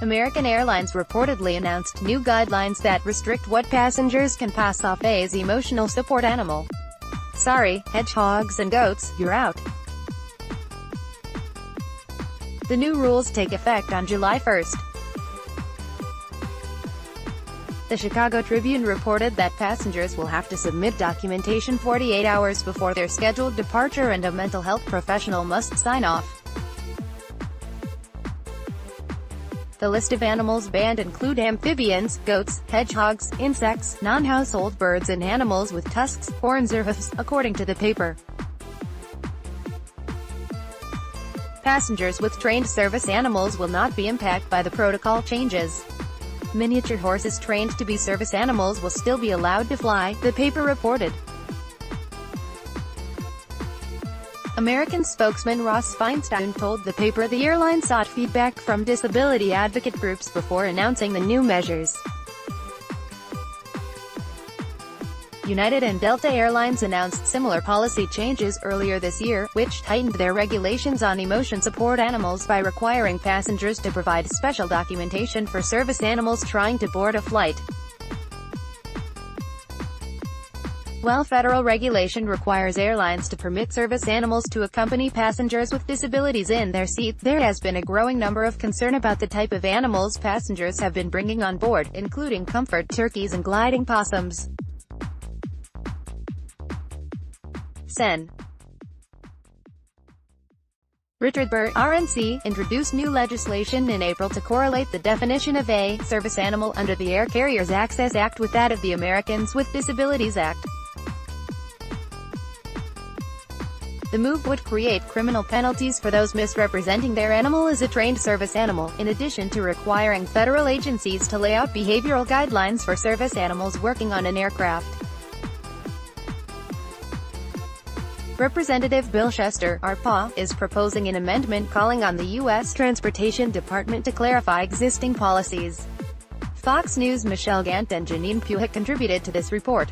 American Airlines reportedly announced new guidelines that restrict what passengers can pass off as emotional support animal. Sorry, hedgehogs and goats, you're out. The new rules take effect on July 1st. The Chicago Tribune reported that passengers will have to submit documentation 48 hours before their scheduled departure, and a mental health professional must sign off. The list of animals banned include amphibians, goats, hedgehogs, insects, non-household birds and animals with tusks, horns or hoofs, according to the paper. Passengers with trained service animals will not be impacted by the protocol changes. Miniature horses trained to be service animals will still be allowed to fly, the paper reported. American spokesman Ross Feinstein told the paper the airline sought feedback from disability advocate groups before announcing the new measures. United and Delta Airlines announced similar policy changes earlier this year, which tightened their regulations on emotion support animals by requiring passengers to provide special documentation for service animals trying to board a flight. While federal regulation requires airlines to permit service animals to accompany passengers with disabilities in their seat, there has been a growing number of concern about the type of animals passengers have been bringing on board, including comfort turkeys and gliding possums. Sen. Richard Burr, RNC, introduced new legislation in April to correlate the definition of a service animal under the Air Carriers Access Act with that of the Americans with Disabilities Act. The move would create criminal penalties for those misrepresenting their animal as a trained service animal, in addition to requiring federal agencies to lay out behavioral guidelines for service animals working on an aircraft. Representative Bill Chester, RPA, is proposing an amendment calling on the U.S. Transportation Department to clarify existing policies. Fox News' Michelle Gant and Janine Puhick contributed to this report.